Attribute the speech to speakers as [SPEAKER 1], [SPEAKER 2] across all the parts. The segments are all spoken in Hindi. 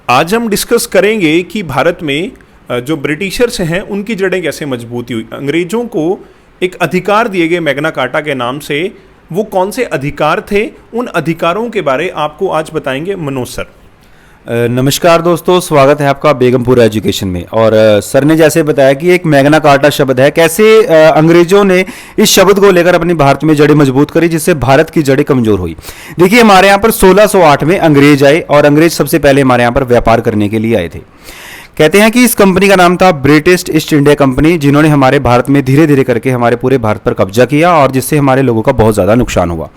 [SPEAKER 1] आज हम डिस्कस करेंगे कि भारत में जो ब्रिटिशर्स हैं उनकी जड़ें कैसे मजबूत हुई। अंग्रेजों को एक अधिकार दिए गए मैग्ना कार्टा के नाम से, वो कौन से अधिकार थे, उन अधिकारों के बारे आपको आज बताएंगे मनोज सर।
[SPEAKER 2] नमस्कार दोस्तों, स्वागत है आपका बेगमपुरा एजुकेशन में। और सर ने जैसे बताया कि एक मैग्ना कार्टा शब्द है, कैसे अंग्रेजों ने इस शब्द को लेकर अपनी भारत में जड़ें मजबूत करी, जिससे भारत की जड़ें कमजोर हुई। देखिए, हमारे यहाँ पर 1608 में अंग्रेज आए और अंग्रेज सबसे पहले हमारे यहाँ पर व्यापार करने के लिए आए थे। कहते हैं कि इस कंपनी का नाम था ब्रिटिश ईस्ट इंडिया कंपनी, जिन्होंने हमारे भारत में धीरे धीरे करके हमारे पूरे भारत पर कब्जा किया और जिससे हमारे लोगों का बहुत ज़्यादा नुकसान हुआ।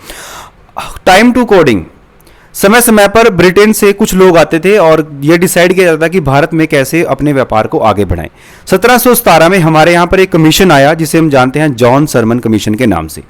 [SPEAKER 2] टाइम टू कोडिंग, समय समय पर ब्रिटेन से कुछ लोग आते थे और यह डिसाइड किया जाता कि भारत में कैसे अपने व्यापार को आगे बढ़ाएं। 1717 में हमारे यहाँ पर एक कमीशन आया जिसे हम जानते हैं जॉन सरमन कमीशन के नाम से।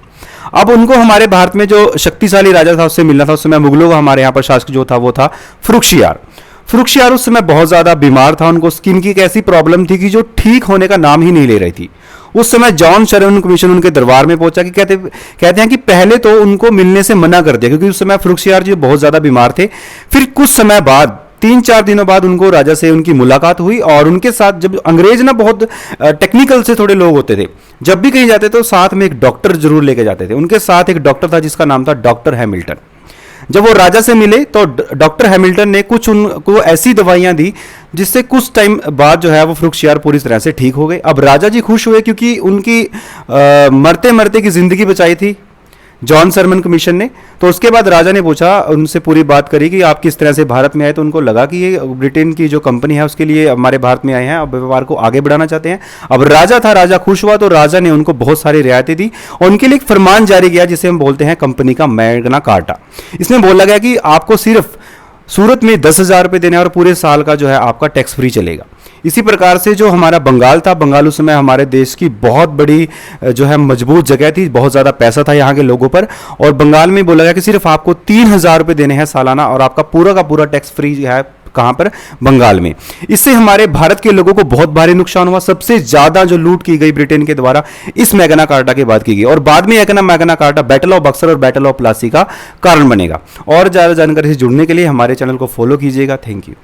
[SPEAKER 2] अब उनको हमारे भारत में जो शक्तिशाली राजा था उससे मिलना था। उस समय मुगलों का हमारे यहाँ पर शासक जो था वो था फरुखशियार। फरुखशियार उस समय बहुत ज़्यादा बीमार था, उनको स्किन की एक ऐसी प्रॉब्लम थी कि जो ठीक होने का नाम ही नहीं ले रही थी। उस समय जॉन सरमन कमीशन उनके दरबार में पहुंचा कि कहते हैं कि पहले तो उनको मिलने से मना कर दिया, क्योंकि उस समय फरुखशियार जी बहुत ज़्यादा बीमार थे। फिर कुछ समय बाद 3-4 दिनों बाद उनको राजा से उनकी मुलाकात हुई और उनके साथ, जब अंग्रेज ना बहुत टेक्निकल से थोड़े लोग होते थे, जब भी कहीं जाते तो साथ में एक डॉक्टर जरूर लेके जाते थे। उनके साथ एक डॉक्टर था जिसका नाम था डॉक्टर हैमिल्टन। जब वो राजा से मिले तो डॉक्टर हैमिल्टन ने कुछ उनको ऐसी दवाइयां दी जिससे कुछ टाइम बाद जो है वो फरुखशियार पूरी तरह से ठीक हो गए। अब राजा जी खुश हुए क्योंकि उनकी मरते मरते की जिंदगी बचाई थी जॉन सरमन कमीशन ने। तो उसके बाद राजा ने पूछा, उनसे पूरी बात करी कि आप किस तरह से भारत में आए। तो उनको लगा कि ये ब्रिटेन की जो कंपनी है उसके लिए हमारे भारत में आए हैं, अब व्यापार को आगे बढ़ाना चाहते हैं। अब राजा था, राजा खुश हुआ तो राजा ने उनको बहुत सारी रियायतें दी और उनके लिए एक फरमान जारी किया जिसे हम बोलते हैं कंपनी का मैग्ना कार्टा। इसमें बोला गया कि आपको सिर्फ सूरत में 10,000 रुपये देने और पूरे साल का जो है आपका टैक्स फ्री चलेगा। इसी प्रकार से जो हमारा बंगाल था, बंगाल उस समय हमारे देश की बहुत बड़ी जो है मजबूत जगह थी, बहुत ज़्यादा पैसा था यहाँ के लोगों पर। और बंगाल में बोला गया कि सिर्फ आपको 3,000 रुपये देने हैं सालाना और आपका पूरा का पूरा टैक्स फ्री है। कहाँ पर? बंगाल में। इससे हमारे भारत के लोगों को बहुत भारी नुकसान हुआ। सबसे ज़्यादा जो लूट की गई ब्रिटेन के द्वारा इस मैग्ना कार्टा के बाद की गई और बाद में Magna carta battle of Buxar और बैटल ऑफ प्लासी का कारण बनेगा। और ज़्यादा जानकारी से जुड़ने के लिए हमारे चैनल को फॉलो कीजिएगा। Thank you.